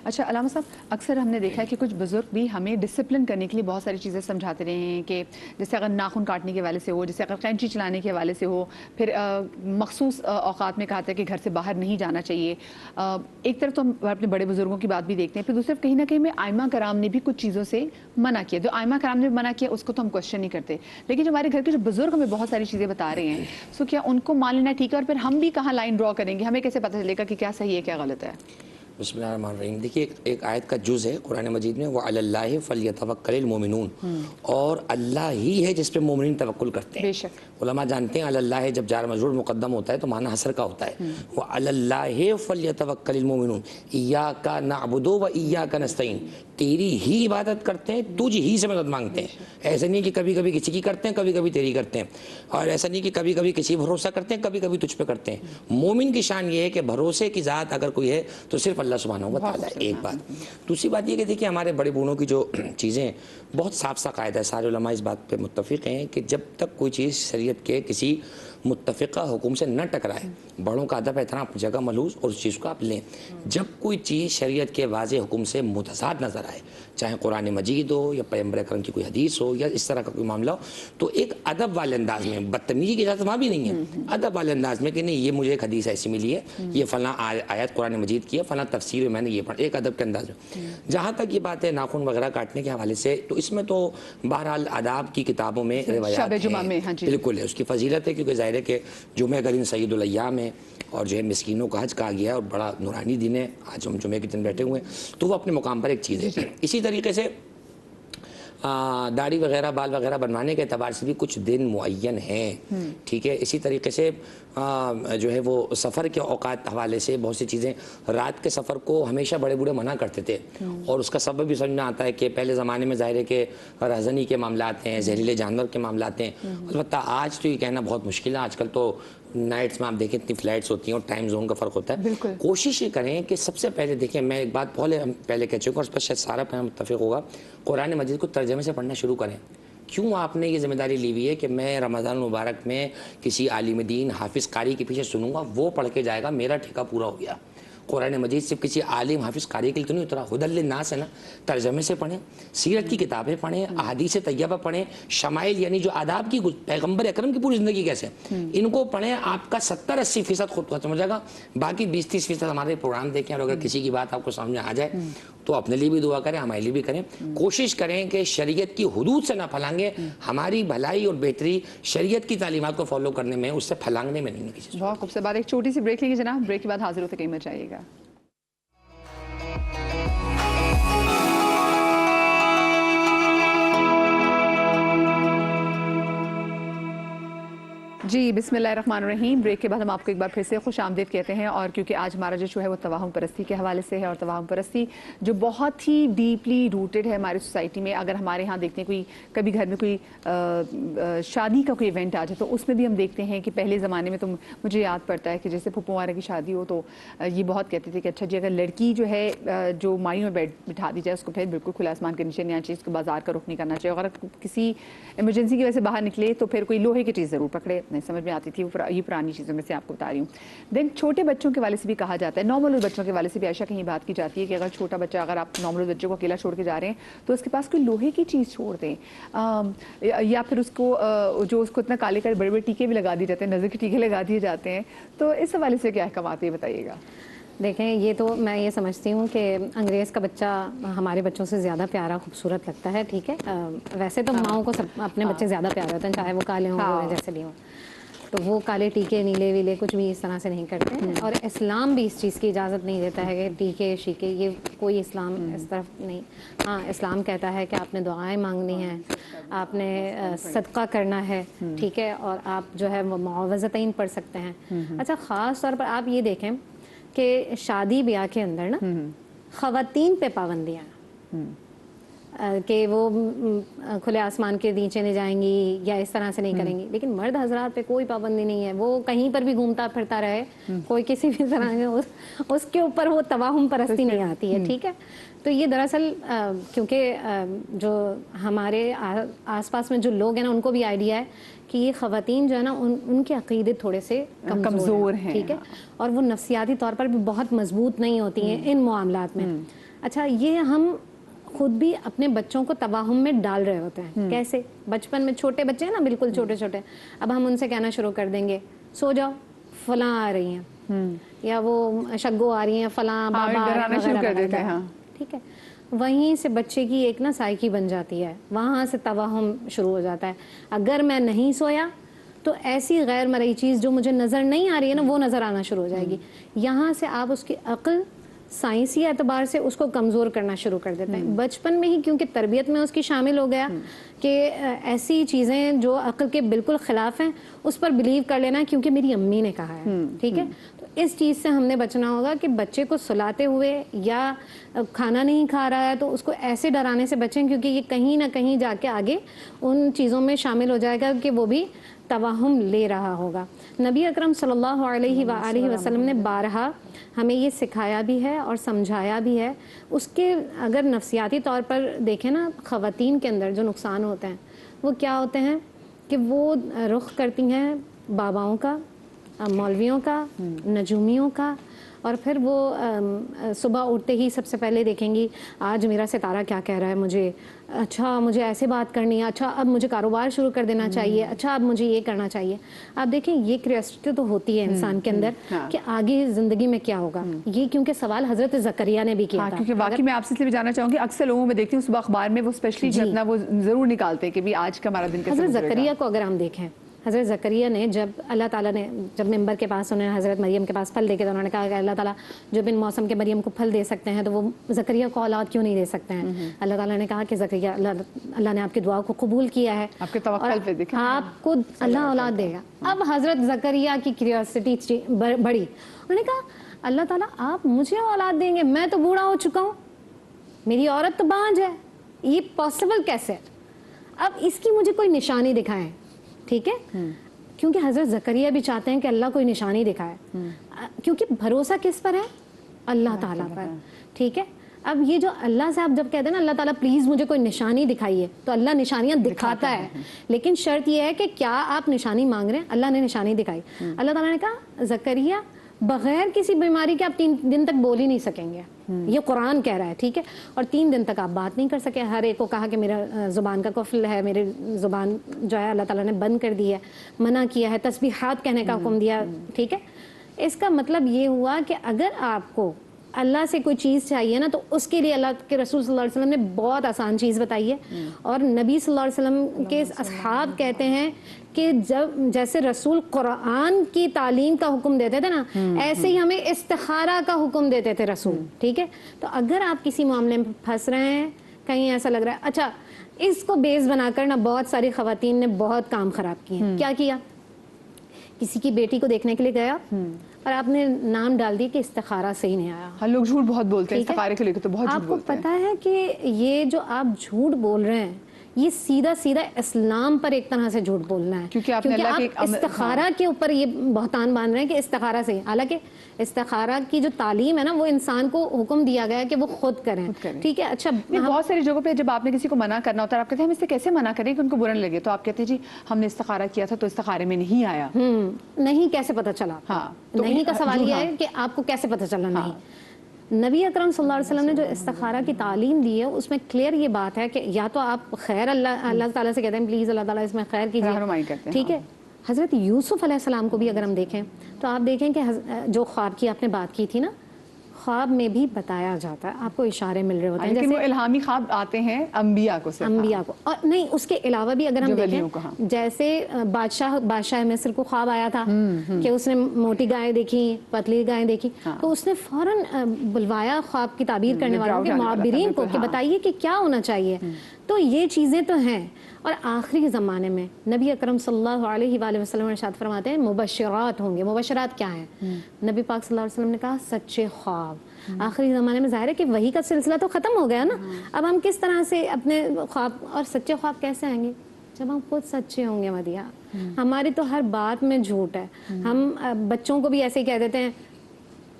اچھا علامہ صاحب، اکثر ہم نے دیکھا ہے کہ کچھ بزرگ بھی ہمیں ڈسپلن کرنے کے لیے بہت ساری چیزیں سمجھاتے رہے ہیں کہ جیسے اگر ناخن کاٹنے کے حوالے سے ہو، جیسے اگر قینچی چلانے کے حوالے سے ہو، پھر مخصوص اوقات میں کہا ہے کہ گھر سے باہر نہیں جانا چاہیے. ایک طرف تو ہم اپنے بڑے بزرگوں کی بات بھی دیکھتے ہیں، پھر دوسری طرف کہیں نہ کہیں میں ائمہ کرام نے بھی کچھ چیزوں سے منع کیا. جو ائمہ کرام نے منع کیا اس کو تو ہم کوشچن نہیں کرتے، لیکن جو ہمارے گھر کے جو بزرگ ہمیں بہت ساری چیزیں بتا رہے ہیں، سو کیا ان کو مان لینا ٹھیک ہے؟ اور پھر ہم بھی کہاں لائن ڈرا کریں گے؟ ہمیں کیسے پتہ چلے گا کہ کیا صحیح ہے کیا غلط ہے؟ بسم اللہ الرحمن الرحیم. دیکھیے ایک آیت کا جز ہے قرآن مجید میں، وَعَلَى اللَّهِ فَلْيَتَوَكَّلِ الْمُؤْمِنُونَ، اور اللہ ہی ہے جس پہ مومنین توکل کرتے ہیں. بے شک علماء جانتے ہیں علی اللہ جب جار مجرور مقدم ہوتا ہے تو معنی حصر کا ہوتا ہے. وَعَلَى اللَّهِ فَلْيَتَوَكَّلِ الْمُؤْمِنُونَ، إِيَّاكَ نَعْبُدُ وَإِيَّاكَ نَسْتَعِينُ، تیری ہی عبادت کرتے ہیں، تجھ ہی سے مدد مانگتے ہیں. ایسا نہیں کہ کبھی کبھی کسی کی کرتے ہیں، کبھی کبھی تیری کرتے ہیں، اور ایسا نہیں کہ کبھی کبھی کسی بھروسہ کرتے ہیں، کبھی کبھی تجھ پہ کرتے ہیں. مومن کی شان یہ ہے کہ بھروسے کی ذات اگر کوئی ہے تو صرف اللہ سبحانہ و تعالیٰ. ایک بات. دوسری بات یہ کہ دیکھیے ہمارے بڑے بوڑھوں کی جو چیزیں ہیں بہت صاف سا قاعدہ ہے، سارے علماء اس بات پہ متفق ہیں کہ جب تک کوئی چیز شریعت کے کسی متفقہ حکم سے نہ ٹکرائے، بڑوں کا ادب احترام اپنی جگہ ملحوظ، اور اس چیز کو آپ لیں. جب کوئی چیز شریعت کے واضح حکم سے متضاد نظر آئے، چاہے قرآن مجید ہو یا پیغمبر اکرم کی کوئی حدیث ہو یا اس طرح کا کوئی معاملہ ہو، تو ایک ادب والے انداز میں، بدتمیزی کی اجازت وہاں بھی نہیں ہے، ادب والے انداز میں کہ نہیں یہ مجھے ایک حدیث ایسی ملی ہے، یہ فلاں آیت قرآن مجید کی ہے، فلاں تفسیر میں میں نے یہ پڑھا، ایک ادب کے انداز میں. جہاں تک یہ بات ہے ناخن وغیرہ کاٹنے کے حوالے سے، تو اس میں تو بہرحال آداب کی کتابوں میں روایات ہیں، بالکل ہے، اس کی فضیلت ہے، کیونکہ ظاہر ہے کہ جمعہ کا دن سید الایام ہے، اور جو ہے مسکینوں کا حج کہا گیا ہے، اور بڑا نورانی دن ہے، آج ہم جمعے کے دن بیٹھے ہوئے ہیں، تو وہ اپنے مقام پر ایک چیز ہے. اسی طریقے سے داڑھی وغیرہ بال وغیرہ بنوانے کے اعتبار سے بھی کچھ دن معین ہیں، ٹھیک ہے. اسی طریقے سے جو ہے وہ سفر کے اوقات حوالے سے بہت سی چیزیں، رات کے سفر کو ہمیشہ بڑے بوڑھے منع کرتے تھے، اور اس کا سبب بھی سمجھ میں آتا ہے کہ پہلے زمانے میں ظاہر ہے کہ رہزنی کے معاملات ہیں، زہریلے جانور کے معاملات ہیں. البتہ آج تو یہ کہنا بہت مشکل ہے، آج کل تو نائٹس میں آپ دیکھیں اتنی فلائٹس ہوتی ہیں اور ٹائم زون کا فرق ہوتا ہے. کوشش یہ کریں کہ سب سے پہلے دیکھیں، میں ایک بات پہلے کہہ چکا ہوں، اس پر شاید سارا پہ متفق ہوگا، قرآن مجید کو ترجمے سے پڑھنا شروع کریں. کیوں آپ نے یہ ذمہ داری لی ہوئی ہے کہ میں رمضان المبارک میں کسی عالم دین حافظ قاری کے پیچھے سنوں گا، وہ پڑھ کے جائے گا، میرا ٹھیکہ پورا ہو گیا. قرآن مجید صرف کسی عالم حافظ قاری کے لیے تو نہیں اترا، ہدی للناس ہے نا. ترجمے سے پڑھیں، سیرت کی کتابیں پڑھیں، احادیث طیبہ پڑھیں، شمائل یعنی جو آداب کی پیغمبر اکرم کی پوری زندگی کیسے، ان کو پڑھیں. آپ کا 70-80% خود ختم ہو جائے گا. باقی 20-30% ہمارے پروگرام دیکھیں، اور اگر کسی کی بات آپ کو سامنے آ جائے تو اپنے لیے بھی دعا کریں، ہمارے لیے بھی کریں. کوشش کریں کہ شریعت کی حدود سے نہ پھلانگیں. ہماری بھلائی اور بہتری شریعت کی تعلیمات کو فالو کرنے میں، اس سے پھلانگنے میں نہیں. کسی بہت خوبصورت بات. ایک چھوٹی سی بریک لیں گے جناب، بریک کے بعد حاضر ہوتے کہیں مت جائیے گا. جی بسم اللہ الرحمن الرحیم. بریک کے بعد ہم آپ کو ایک بار پھر سے خوش آمدید کہتے ہیں، اور کیونکہ آج ہمارا جو شو ہے وہ توہم پرستی کے حوالے سے ہے، اور توہم پرستی جو بہت ہی ڈیپلی روٹڈ ہے ہماری سوسائٹی میں. اگر ہمارے ہاں دیکھتے ہیں کوئی کبھی گھر میں کوئی شادی کا کوئی ایونٹ آ جائے تو اس میں بھی ہم دیکھتے ہیں کہ پہلے زمانے میں تو مجھے یاد پڑتا ہے کہ جیسے پھپھو وغیرہ کی شادی ہو تو یہ بہت کہتے تھے کہ اچھا جی اگر لڑکی جو ہے جو مائیوں میں بٹھا دی جائے، اس کو پھر بالکل کھلا آسمان کے نیچے نہیں آنا چاہیے، اس کو بازار کا رخ نہیں کرنا چاہیے، اگر کسی ایمرجنسی کی وجہ سے باہر نکلے تو پھر کوئی لوہے کی چیز ضرور پکڑے. سمجھ میں آتی تھی، یہ پرانی چیزوں میں سے آپ کو بتا رہی ہوں. دین چھوٹے بچوں کے والے سے بھی کہا جاتا ہے، نارمل بچوں کے والے سے بھی عائشہ کہیں بات کی جاتی ہے کہ اگر چھوٹا بچہ، اگر آپ نارمل بچوں کو اکیلا چھوڑ کے جا رہے ہیں تو اس کے پاس کوئی لوہے کی چیز چھوڑ دیں، یا پھر اس کو جو اس کو اتنا کالے کالے بڑے بڑے ٹیکے بھی لگا دیے جاتے ہیں، نظر کے ٹیکے لگا دیے جاتے ہیں. تو اس حوالے سے کیا احکامات ہے بتائیے گا. دیکھیں یہ تو میں یہ سمجھتی ہوں کہ انگریز کا بچہ ہمارے بچوں سے زیادہ پیارا خوبصورت لگتا ہے، ٹھیک ہے. ویسے تو ماؤں کو سب اپنے بچے زیادہ پیارے ہوتے ہیں، چاہے وہ کالے ہوں گورے جیسے بھی ہوں، تو وہ کالے ٹیکے نیلے ویلے کچھ بھی اس طرح سے نہیں کرتے. اور اسلام بھی اس چیز کی اجازت نہیں دیتا ہے کہ ٹیکے شیکے، یہ کوئی اسلام اس طرف نہیں. ہاں اسلام کہتا ہے کہ آپ نے دعائیں مانگنی ہیں، آپ نے صدقہ کرنا ہے، ٹھیک ہے، اور آپ جو ہے وہ معوذتین پڑھ سکتے ہیں. اچھا خاص طور پر آپ یہ دیکھیں کہ شادی بیاہ کے اندر نا خواتین پہ پابندیاں کہ وہ کھلے آسمان کے نیچے نہیں جائیں گی یا اس طرح سے نہیں کریں گی، لیکن مرد حضرات پہ کوئی پابندی نہیں ہے. وہ کہیں پر بھی گھومتا پھرتا رہے، کوئی کسی بھی طرح اس کے اوپر وہ توہم پرستی نہیں آتی ہے، ٹھیک ہے. تو یہ دراصل کیونکہ جو ہمارے آس پاس میں جو لوگ ہیں نا ان کو بھی آئیڈیا ہے کہ یہ خواتین جو ہے نا ان کے عقیدے تھوڑے سے کمزور ہیں، ٹھیک ہے، اور وہ نفسیاتی طور پر بھی بہت مضبوط نہیں ہوتی ہیں ان معاملات میں. اچھا یہ ہم خود بھی اپنے بچوں کو توہم میں ڈال رہے ہوتے ہیں. کیسے؟ بچپن میں چھوٹے بچے ہیں نا بالکل چھوٹے چھوٹے, اب ہم ان سے کہنا شروع کر دیں گے سو جاؤ فلاں آ رہی ہیں, یا وہ شگو آ رہی ہیں, فلاں بابا آ رہے ہیں, شروع کر دیتے ہیں. ٹھیک ہے, وہیں سے بچے کی ایک نا سائیکی بن جاتی ہے, وہاں سے توہم شروع ہو جاتا ہے. اگر میں نہیں سویا تو ایسی غیر مرئی چیز جو مجھے نظر نہیں آ رہی ہے نا وہ نظر آنا شروع ہو جائے گی. یہاں سے آپ اس کی عقل سائنسی اعتبار سے اس کو کمزور کرنا شروع کر دیتے ہیں بچپن میں ہی, کیونکہ تربیت میں اس کی شامل ہو گیا کہ ایسی چیزیں جو عقل کے بالکل خلاف ہیں اس پر بلیو کر لینا کیونکہ میری امی نے کہا ہے. ٹھیک ہے, تو اس چیز سے ہم نے بچنا ہوگا کہ بچے کو سلاتے ہوئے یا کھانا نہیں کھا رہا ہے تو اس کو ایسے ڈرانے سے بچیں, کیونکہ یہ کہیں نہ کہیں جا کے آگے ان چیزوں میں شامل ہو جائے گا کہ وہ بھی توہم لے رہا ہوگا. نبی اکرم صلی اللہ علیہ وآلہ وسلم نے بارہا ہمیں یہ سکھایا بھی ہے اور سمجھایا بھی ہے. اس کے اگر نفسیاتی طور پر دیکھیں نا, خواتین کے اندر جو نقصان ہوتے ہیں وہ کیا ہوتے ہیں کہ وہ رخ کرتی ہیں باباؤں کا, مولویوں کا, نجومیوں کا, اور پھر وہ صبح اٹھتے ہی سب سے پہلے دیکھیں گی آج میرا ستارہ کیا کہہ رہا ہے مجھے, اچھا مجھے ایسے بات کرنی ہے, اچھا اب مجھے کاروبار شروع کر دینا چاہیے, اچھا اب مجھے یہ کرنا چاہیے. آپ دیکھیں یہ کریوسٹی تو ہوتی ہے انسان کے اندر کہ آگے زندگی میں کیا ہوگا. یہ کیونکہ سوال حضرت زکریا نے بھی کیا تھا. کیونکہ واقعی میں آپ سے بھی جاننا چاہوں گی, اکثر لوگوں میں دیکھتی ہوں صبح اخبار میں وہ اسپیشلی جو اپنا وہ ضرور نکالتے ہیں کہ بھی آج کا ہمارا دن کیسے حضرت زکریا کو اگر ہم دیکھیں, حضرت زکریا نے جب اللہ تعالیٰ نے جب ممبر کے پاس انہوں نے حضرت مریم کے پاس پھل دے کے تو انہوں نے کہا کہ اللہ تعالیٰ جو بن موسم کے مریم کو پھل دے سکتے ہیں تو وہ زکریا کو اولاد کیوں نہیں دے سکتے ہیں. اللہ تعالیٰ نے کہا کہ زکریا اللہ نے آپ کی دعا کو قبول کیا ہے, آپ کے توکل پہ دیکھیں آپ کو اللہ اولاد دے گا. اب حضرت زکریا کی کیوریوسٹی بڑھی, انہوں نے کہا اللہ تعالیٰ آپ مجھے اولاد دیں گے, میں تو بوڑھا ہو چکا ہوں, میری عورت تو بانجھ ہے, یہ پاسبل کیسے؟ اب اس کی مجھے کوئی نشانی دکھائیں. ٹھیک ہے, کیونکہ حضرت زکریا بھی چاہتے ہیں کہ اللہ کوئی نشانی دکھائے, کیونکہ بھروسہ کس پر ہے؟ اللہ تعالیٰ پر. ٹھیک ہے, اب یہ جو اللہ سے آپ جب کہتے ہیں نا اللہ تعالیٰ پلیز مجھے کوئی نشانی دکھائیے, تو اللہ نشانیاں دکھاتا ہے, لیکن شرط یہ ہے کہ کیا آپ نشانی مانگ رہے ہیں. اللہ نے نشانی دکھائی. اللہ تعالیٰ نے کہا زکریا بغیر کسی بیماری کے آپ 3 دن تک بول ہی نہیں سکیں گے, یہ قرآن کہہ رہا ہے. ٹھیک ہے, اور 3 دن تک آپ بات نہیں کر سکے. ہر ایک کو کہا کہ میرا زبان کا قفل ہے, میری زبان جو ہے اللہ تعالیٰ نے بند کر دی ہے, منع کیا ہے, تسبیحات کہنے کا حکم دیا. ٹھیک ہے, اس کا مطلب یہ ہوا کہ اگر آپ کو اللہ سے کوئی چیز چاہیے نا تو اس کے لیے اللہ کے رسول صلی اللہ علیہ وسلم نے بہت آسان چیز بتائی ہے. اور نبی صلی اللہ علیہ وسلم کے اصحاب کہتے ہیں کہ جب جیسے رسول قرآن کی تعلیم کا حکم دیتے تھے نا, ایسے ہی ہمیں استخارہ کا حکم دیتے تھے رسول. ٹھیک ہے, تو اگر آپ کسی معاملے میں پھنس رہے ہیں, کہیں ایسا لگ رہا ہے, اچھا اس کو بیس بنا کر نا بہت ساری خواتین نے بہت کام خراب کیے ہیں. کیا کیا؟ کسی کی بیٹی کو دیکھنے کے لیے گیا اور آپ نے نام ڈال دی کہ استخارہ صحیح نہیں آیا. ہم لوگ جھوٹ بہت بولتے ہیں استخارے کو لے کے, تو بہت جھوٹ بولتے ہیں. آپ کو پتا ہے کہ یہ جو آپ جھوٹ بول رہے ہیں یہ سیدھا سیدھا اسلام پر ایک طرح سے جھوٹ بولنا ہے, کیونکہ آپ استخارہ کے اوپر یہ بہتان باندھ رہے ہیں کہ استخارہ سے, حالانکہ استخارہ کی جو تعلیم ہے نا وہ انسان کو حکم دیا گیا ہے کہ وہ خود کریں. ٹھیک ہے, اچھا بہت ساری جگہوں پہ جب آپ نے کسی کو منع کرنا ہوتا ہے آپ کہتے ہیں ہم اس سے کیسے منع کریں کہ ان کو برا نہ لگے, تو آپ کہتے ہیں جی ہم نے استخارہ کیا تھا تو استخارے میں نہیں آیا. نہیں کیسے پتہ چلا؟ نہیں کا سوال یہ ہے کہ آپ کو کیسے پتہ چلا نہیں. نبی اکرم صلی اللہ علیہ وسلم نے جو استخارہ کی تعلیم دی ہے اس میں کلیئر یہ بات ہے کہ یا تو آپ خیر اللہ تعالیٰ سے کہتے ہیں پلیز اللہ تعالیٰ اس میں خیر کیجیے. ٹھیک ہے, حضرت یوسف علیہ السلام کو بھی اگر ہم دیکھیں تو آپ دیکھیں کہ جو خواب کی آپ نے بات کی تھی نا, خواب میں بھی بتایا جاتا ہے, آپ کو اشارے مل رہے ہوتے ہیں, لیکن وہ الہامی خواب آتے ہیں انبیاء کو, اور نہیں اس کے علاوہ بھی اگر ہم دیکھیں جیسے بادشاہ مصر کو خواب آیا تھا کہ اس نے موٹی گائیں دیکھی, پتلی گائیں دیکھی, تو اس نے فوراً بلوایا خواب کی تعبیر کرنے والوں کے معبرین کو کہ بتائیے کہ کیا ہونا چاہیے. تو یہ چیزیں تو ہیں. اور آخری زمانے میں نبی اکرم صلی اللہ علیہ وآلہ وسلم ارشاد فرماتے ہیں مبشرات ہوں گے. مبشرات کیا ہیں؟ نبی پاک صلی اللہ علیہ وسلم نے کہا سچے خواب. آخری زمانے میں ظاہر ہے کہ وحی کا سلسلہ تو ختم ہو گیا نا, اب ہم کس طرح سے اپنے خواب, اور سچے خواب کیسے آئیں گے؟ جب ہم خود سچے ہوں گے. مدیہ ہماری تو ہر بات میں جھوٹ ہے. ہم بچوں کو بھی ایسے ہی کہہ دیتے ہیں,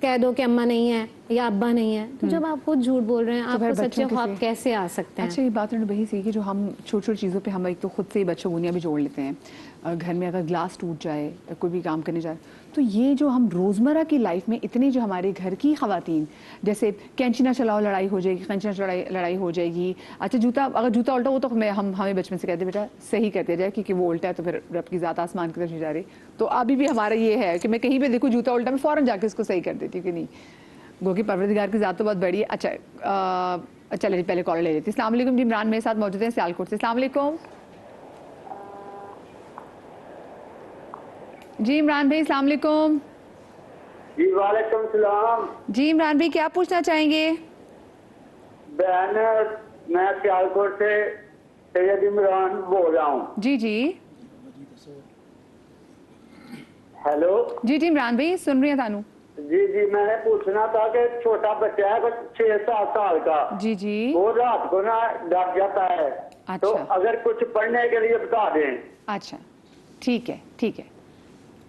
کہہ دو کہ اماں نہیں ہے, یا ابا نہیں ہے، تو جب آپ خود جھوٹ بول رہے ہیں آپ پھر کو سچے بچوں کے خواب سے- کیسے آ سکتے ہیں؟ اچھا یہ بات انہوں نے وہی سی کہ جو ہم چھوٹی چھوٹی چیزوں پہ ہم ایک تو خود سے ہی بچوں گونیاں بھی جوڑ لیتے ہیں. گھر میں اگر گلاس ٹوٹ جائے کوئی بھی کام کرنے جائے تو یہ جو ہم روزمرہ کی لائف میں اتنے جو ہمارے گھر کی خواتین جیسے کینچی نہ چلاؤ لڑائی ہو جائے گی، کینچی نہ لڑائی ہو جائے گی. اچھا اگر جوتا الٹا ہو تو ہمیں بچپن سے کہتے ہیں بیٹا صحیح کر دیا جائے کیونکہ وہ الٹا ہے تو پھر رب کی ذات آسمان کی طرف نہیں جا رہی. تو ابھی بھی ہمارا یہ ہے کہ میں کہیں پہ دیکھوں جوتا الٹا میں فوراً جا کے اس کو صحیح کر دیتی ہوں کہ نہیں، گو کہ پروردگار کی ذات تو بہت بڑی ہے. اچھا چلے جی پہلے کال لے لیتی. السلام علیکم جی، عمران میرے ساتھ موجود ہیں سیالکوٹ سے. السلام علیکم جی عمران بھائی. السلام علیکم جی وعلیکم السلام. جی عمران بھائی کیا پوچھنا چاہیں گے؟ بہن میں سیالکوٹ سے سید عمران بول رہا ہوں. جی جی ہیلو. جی جی عمران بھائی سن رہی ہیں تانو. جی میں نے پوچھنا تھا کہ چھوٹا بچہ ہے 6-7 سال کا، جی جی وہ رات کو نا ڈر جاتا ہے، تو اچھا اگر کچھ پڑھنے کے لیے بتا دیں. اچھا ٹھیک ہے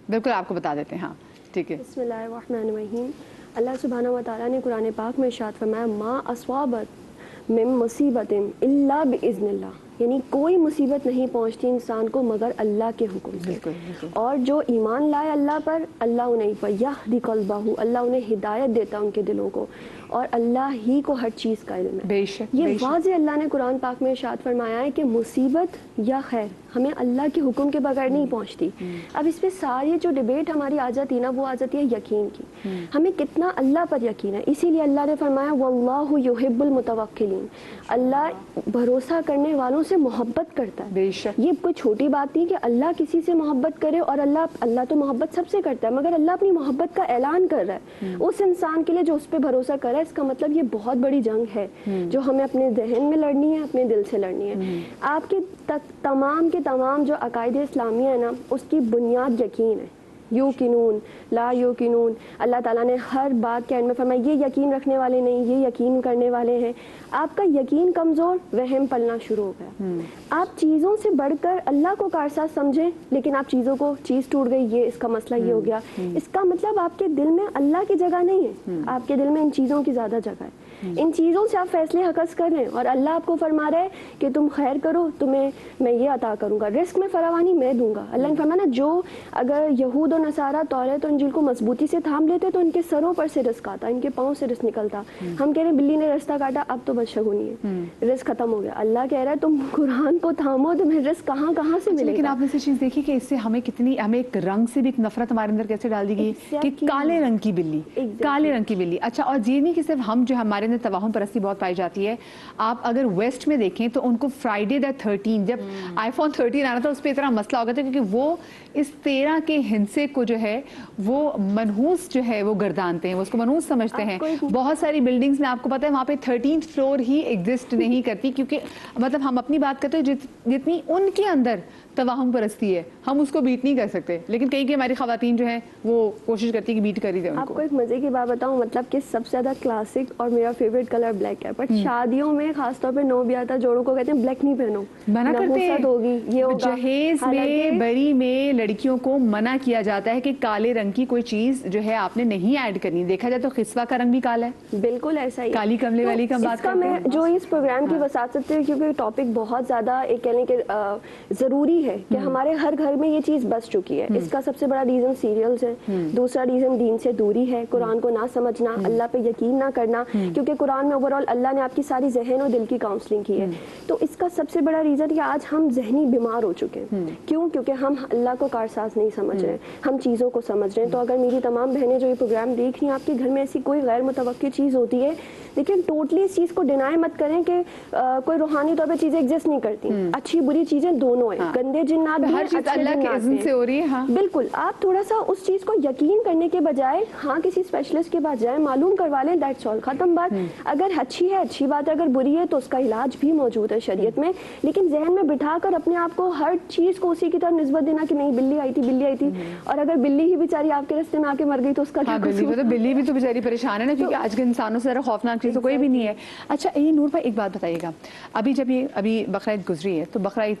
بالکل آپ کو بتا دیتے ہیں. ہاں ٹھیک ہے. بسم اللہ الرحمن الرحیم. اللہ سبحانہ و تعالیٰ نے قرآن پاک میں ارشاد فرمایا ما اصوابت من مصیبت الا باذن اللہ، یعنی کوئی مصیبت نہیں پہنچتی انسان کو مگر اللہ کے حکم سے. بالکل اور جو ایمان لائے اللہ پر، اللہ انہیں فیہدی قلبہ، اللہ انہیں ہدایت دیتا ان کے دلوں کو، اور اللہ ہی کو ہر چیز کا علم ہے. بے شک یہ واضح اللہ نے قرآن پاک میں ارشاد فرمایا ہے کہ مصیبت یا خیر ہمیں اللہ کے حکم کے بغیر نہیں پہنچتی. اب اس پہ ساری جو ڈیبیٹ ہماری آ جاتی ہے نا، وہ آ جاتی ہے یقین کی. ہمیں کتنا اللہ پر یقین ہے، اسی لیے اللہ نے فرمایا واللہ یحب المتوکلین، اللہ بھروسہ کرنے والوں سے محبت کرتا ہے. بے شک یہ کوئی چھوٹی بات نہیں کہ اللہ کسی سے محبت کرے، اور اللہ تو محبت سب سے کرتا ہے، مگر اللہ اپنی محبت کا اعلان کر رہا ہے اس انسان کے لیے جو اس پہ بھروسہ کر رہا ہے. اس کا مطلب یہ بہت بڑی جنگ ہے جو ہمیں اپنے ذہن میں لڑنی ہے، اپنے دل سے لڑنی ہے. آپ کے تمام کے تمام جو عقائد اسلامیہ ہے نا، اس کی بنیاد یقین ہے. یوقنون لا یوقنون، اللہ تعالیٰ نے ہر بات کے اینڈ میں فرمایا یہ یقین رکھنے والے نہیں، یہ یقین کرنے والے ہیں. آپ کا یقین کمزور، وہم پلنا شروع ہو گیا. آپ چیزوں سے بڑھ کر اللہ کو کارساز سمجھیں، لیکن آپ چیزوں کو چیز ٹوٹ گئی، یہ اس کا مسئلہ یہ ہو گیا. اس کا مطلب آپ کے دل میں اللہ کی جگہ نہیں ہے، آپ کے دل میں ان چیزوں کی زیادہ جگہ ہے. ان چیزوں سے آپ فیصلے حقص کر رہے ہیں، اور اللہ آپ کو فرما رہا ہے کہ تم خیر کرو تمہیں میں یہ عطا کروں گا، رزق میں فراوانی میں دوں گا. اللہ نے فرمایا نا، جو اگر یہود و نصارہ توریت اور انجیل کو مضبوطی سے تھام لیتے تو ان کے سروں پر سے رزق آتا، ان کے پاؤں سے رزق نکلتا. ہم کہہ رہے ہیں بلی نے رستہ کاٹا، اب تو بدشگونی ہے، رزق ختم ہو گیا. اللہ کہہ رہا ہے تم قرآن کو تھامو، تمہیں رزق کہاں سے ملے لیکن گا. آپ نے سے چیز دیکھی کہ اس سے ہمیں ایک رنگ سے بھی ایک نفرت ہمارے اندر کیسے ڈال دی گئی کہ کالے رنگ کی بلی، کالے رنگ کی بلی. اچھا اور یہ نہیں کہ صرف ہم جو ہمارے اندر توہم پرستی بہت پائی جاتی ہے. آپ اگر ویسٹ میں دیکھیں تو ان کو فرائیڈے دا 13 جب آئی فون 13 آنا تھا اس پہ اتنا مسئلہ ہو گیا تھا کیونکہ وہ اس 13 کے ہندسے کو جو ہے وہ منحوس جو ہے وہ گردانتے ہیں، وہ اس کو منحوس سمجھتے ہیں. بہت ساری بلڈنگز میں آپ کو پتہ ہے وہاں پہ 13th فلور ہی ایگزسٹ نہیں کرتی، کیونکہ مطلب ہم اپنی بات کرتے ہیں جتنی ان کے اندر توہم پرستی ہے ہم اس کو بیٹ نہیں کر سکتے، لیکن کئی کہ ہماری خواتین جو ہیں وہ کوشش کرتی ہے کہ بیٹ کر ہی دیں ان آپ کو. کو ایک مزے کی بات بتاؤں، مطلب کہ سب سے زیادہ کلاسک اور میرا فیوریٹ کلر بلیک ہے، بٹ شادیوں میں خاص طور پہ نو بیاہ جوڑوں کو کہتے ہیں بلیک نہیں پہنو، منع کرتے ہیں. نحوست ہوگی، یہ ہوگا. جہیز میں بری میں لڑکیوں کو منع کیا جاتا ہے کہ کالے رنگ کی کوئی چیز جو ہے آپ نے نہیں ایڈ کرنی. دیکھا جائے تو خسوا کا رنگ بھی کالا ہے، بالکل ایسا ہی. کالی کملے والی کا بات کرتے ہیں. میں جو اس پروگرام کی وساطت ہے، کیونکہ ٹاپک بہت زیادہ ایک کہہ لیں کہ ضروری ہے کہ ہمارے ہر گھر میں یہ چیز بس چکی ہے. اس کا سب سے بڑا ریزن سیریلز ہے، دوسرا ریزن دین سے دوری ہے، قرآن کو نہ سمجھنا، اللہ پہ یقین نہ کرنا، کیونکہ قرآن میں اوور آل اللہ نے آپ کی ساری ذہن اور دل کی کاؤنسلنگ کی ہے. تو اس کا سب سے بڑا ریزن کہ آج ہم ذہنی بیمار ہو چکے ہیں. کیوں؟ کیونکہ ہم اللہ کو کارساز نہیں سمجھ رہے، ہم چیزوں کو سمجھ رہے ہیں. تو اگر میری تمام بہنیں جو یہ پروگرام دیکھ رہی ہیں، آپ کے گھر میں ایسی کوئی غیر متوقع چیز ہوتی ہے، لیکن ٹوٹلی اس چیز کو ڈینائی مت کریں کہ کوئی روحانی طور پہ چیزیں ایگزسٹ نہیں کرتی. اچھی بری چیزیں دونوں ہیں، گندے جنات بھی ہیں، اچھے جنات بھی سے ہو رہی ہے. بالکل. آپ تھوڑا سا اس چیز کو یقین کرنے کے بجائے کسی اسپیشلسٹ کے پاس جائیں، معلوم کروا لیں، دیٹس آل، ختم بات. اگر اچھی ہے اچھی بات ہے، اگر بری ہے تو اس کا علاج بھی موجود ہے شریعت میں. لیکن ذہن میں بٹھا کر اپنے آپ کو ہر چیز کو اسی کی طرف نسبت دینا کہ نہیں بلی آئی تھی، اور اگر بلی ہی بیچاری آپ کے رستے میں آ کے مر گئی تو اس کا بلی بھی تو بیچاری پریشان ہے نا، کیونکہ آج کے انسانوں سے ذرا خوفناک چیز تو کوئی بھی نہیں ہے. اچھا یہ نور بھائی ایک بات بتائیے گا، ابھی جب یہ بقرعید گزری ہے تو بقرعید